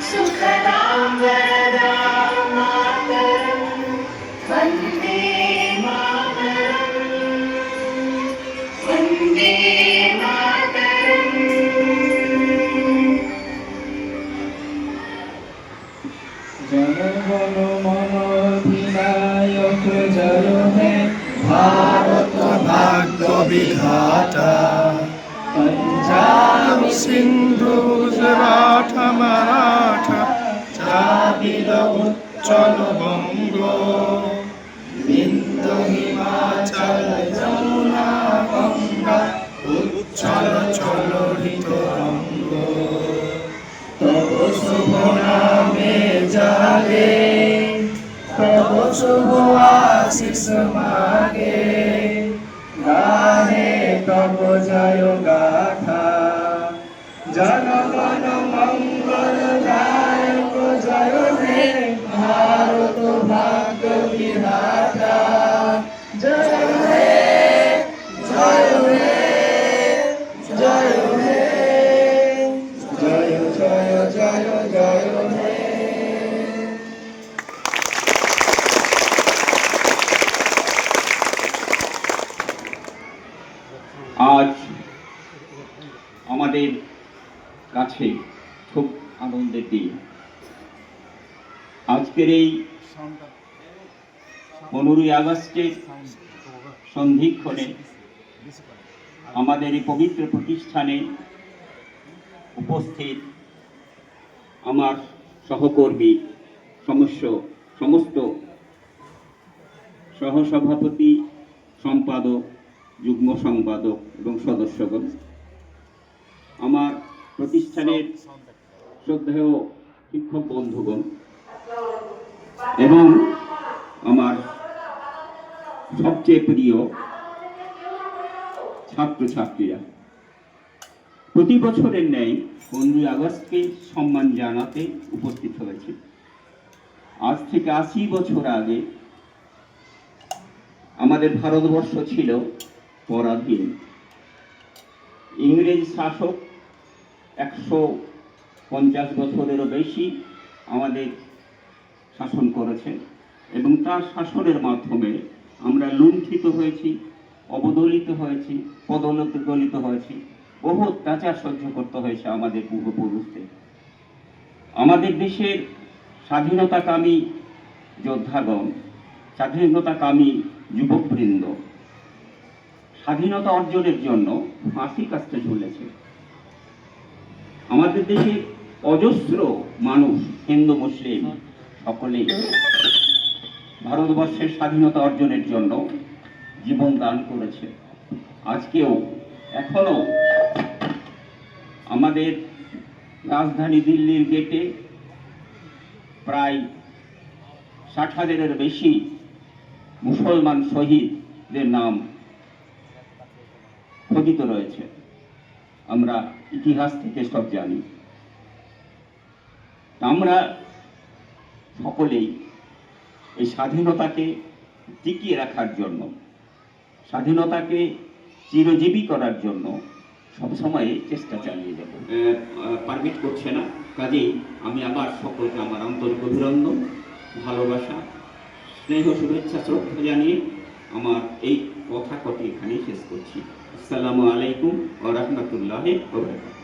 सुखदां वरदां मातरं वन्दे मातरं वन्दे मातरं। जनगण मन अधिनायक जय हे भारत भाग्य विधाता। पंजाब सिंधु गुजरात मराठा द्राविड उच्चल बंग बिंदु हिमाचल यमुना गंगा उच्चल चलोहित रंग। तब शुभ नामे जागे तब शुभ आशीष मागे गाहे तब जय गाथा जनगण मंगल दायक जय हे भारत भाग्य विधाता। जय हे जय हे जय हे जय जय जय जय हे। আজ আমাদের কাছে খুব আনন্দের দিন। আজকের এই 15ই আগস্টের সন্ধিক্ষণে আমাদের এই পবিত্র প্রতিষ্ঠানে উপস্থিত আমার সহকর্মী সমস্ত সহসভাপতি, সম্পাদক, যুগ্ম সম্পাদক এবং সদস্যগণ, আমার প্রতিষ্ঠানের শ্রদ্ধেয় শিক্ষক বন্ধুগণ এবং আমার সবচেয়ে প্রিয় ছাত্রছাত্রীরা, প্রতি বছরের ন্যায় 15ই আগস্টকে সম্মান জানাতে উপস্থিত হয়েছে। আজ থেকে 80 বছর আগে আমাদের ভারতবর্ষ ছিল পরাধীন। ইংরেজ শাসক 150 বছরেরও বেশি আমাদের শাসন করেছে এবং তার শাসনের মাধ্যমে আমরা লুণ্ঠিত হয়েছি, অবদলিত হয়েছি, পদদলিত হয়েছি, বহু অত্যাচার সহ্য করতে হয়েছে আমাদের পূর্বপুরুষদের। আমাদের দেশের স্বাধীনতাকামী যোদ্ধাগণ, স্বাধীনতাকামী যুবকবৃন্দ স্বাধীনতা অর্জনের জন্য ফাঁসি কাস্তে ঝুলেছে। আমাদের দেশে অজস্র মানুষ, হিন্দু মুসলিম সকলেই ভারতবর্ষের স্বাধীনতা অর্জনের জন্য জীবন দান করেছে। আজকেও এখনো আমাদের রাজধানী দিল্লির গেটে প্রায় 60,000-এর বেশি মুসলমান শহীদদের নাম খোদিত রয়েছে। আমরা ইতিহাস থেকে সব জানি। আমরা সকলেই এই স্বাধীনতাকে টিকিয়ে রাখার জন্য, স্বাধীনতাকে চিরজীবী করার জন্য সবসময় চেষ্টা চালিয়ে যাব। পারমিট করছে না, কাজেই আমি আবার সকলকে আমার আন্তরিক অভিনন্দন, ভালোবাসা, স্নেহ, শুভেচ্ছা, শ্রদ্ধা জানিয়ে আমার এই কথা কটি এখানেই শেষ করছি। আসসালামু আলাইকুম ওয়া রাহমাতুল্লাহি ওয়া বারাকাতুহু।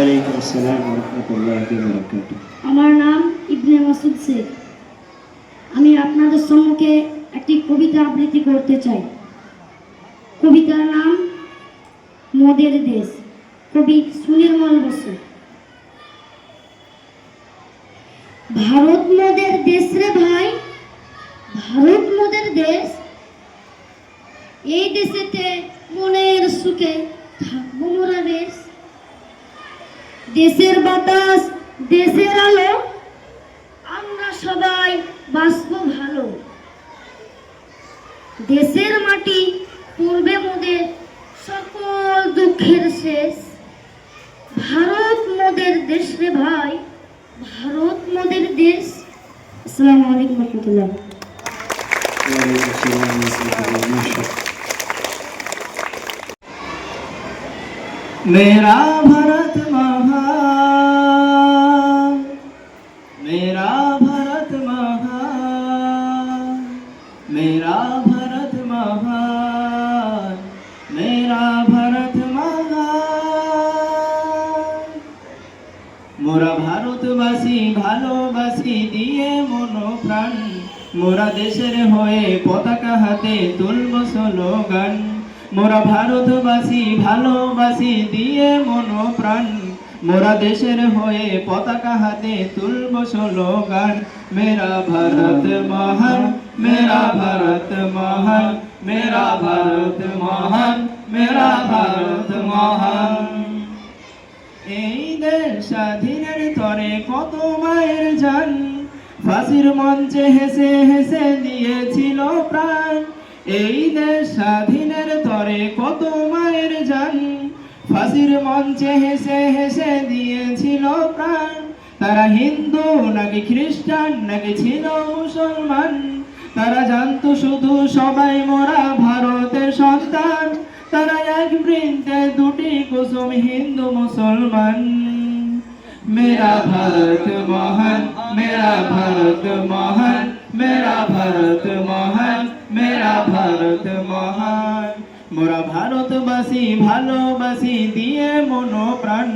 ওয়ালাইকুম আসসালাম ওয়া রাহমাতুল্লাহি ওয়া বারাকাতুহু। আমার নাম ইবনে মাসুদ শেখ। আমি আপনাদের সম্মুখে একটি কবিতা আবৃত্তি করতে চাই। কবিতার নাম মোদের দেশ। কবি সুনির্মল বসু। ভারত মোদের দেশ রে ভাই, ভারত মোদের দেশ। এই দেশেতে মনের সুখে থাকবো মোরা বেশ। দেশের বাতাস, দেশের আলো, আমরা সবাই বাঁচবো ভালো। দেশের মাটি পূর্বে মোদের সকল দুঃখের শেষ। ভারত মোদের দেশ রে ভাই, ভারত মোদের দেশ। আসসালামু আলাইকুম রহমতুল্লাহ। ওয়ালাইকুম আসসালাম ওয়া রাহমাতুল্লাহি মাশাআল্লাহ। मेरा भारत महान, मेरा भारत महान, मेरा भारत महान, मेरा भारत महान। मोरा भारतवासी ভালোবাসি দিয়ে মন প্রাণ, মোরা দেশের হয়ে পতাকা হাতে তুলব স্লোগান। মোরা ভারতবাসী ভালোবাসি দিয়ে মন প্রাণ, মোরা দেশের হয়ে পতাকা হাতে তুলব স্লোগান। মেরা ভারত মহান, মেরা ভারত মহান, মেরা ভারত মহান, মেরা ভারত মহান। এই দেশ স্বাধীনের তরে কত মায়ের জান, ফাঁসির মঞ্চে হেসে হেসে দিয়েছিল প্রাণ। এই দেশ স্বাধীনের তরে কত মায়ের জান, ফাঁসির মঞ্চে হেসে হেসে দিয়েছিল প্রাণ। তারা হিন্দু নাকি খ্রিস্টান নাকি ছিল মুসলমান, তারা জানতো শুধু সবাই মোরা ভারতের সন্তান। তারা এক বৃন্তে দুটি কুসুম হিন্দু মুসলমান। मेरा भारत महान, मेरा भारत महान, मेरा भारत महान, मेरा भारत महान। মোরা ভারতবাসী ভালোবাসি দিয়ে মন প্রাণ,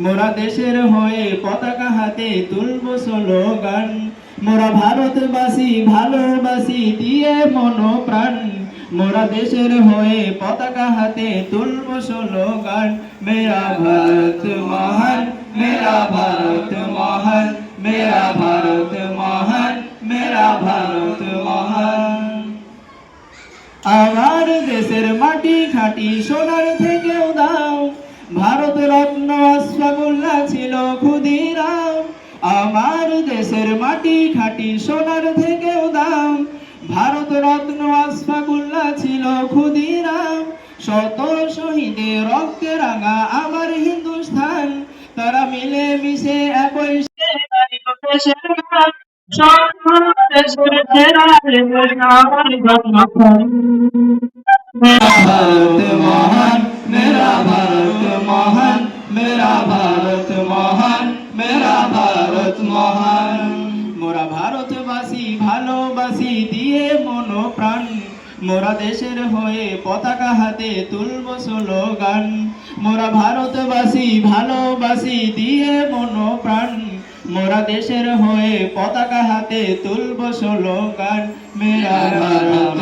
মোরা দেশের হয়ে পতাকা হাতে তুলব স্লোগান। মোরা ভারতবাসী ভালোবাসি দিয়ে মন প্রাণ, মোরা দেশের হয়ে পতাকা হাতে তুলব স্লোগান। মেরা ভারত মহান, मेरा भारत महान, मेरा भारत महान, मेरा भारत महान। আমার দেশের মাটি খাঁটি সোনার থেকেও দাম, ভারত রত্ন আশফাকুল্লাহ ছিল ক্ষুদিরাম। আমার দেশের মাটি খাঁটি সোনার থেকেও দাম, ভারত রত্ন আশফাকুল্লাহ ছিল ক্ষুদিরাম। শত শহীদের রক্তে রাঙা আমার হিন্দুস্থান, তারা মিলে মিশে একই मेरा भारत महान, मेरा भारत महान, मेरा भारत महान, मेरा भारत महान। মোরা ভারতবাসী ভালোবাসি দিয়ে মন প্রাণ, মোরা দেশের হয়ে পতাকা হাতে তুলব স্লোগান। মোরা ভারতবাসী ভালোবাসি দিয়ে মন প্রাণ, মোরা দেশের হয়ে পতাকা হাতে তুলব স্লোগান। মেরা ভারত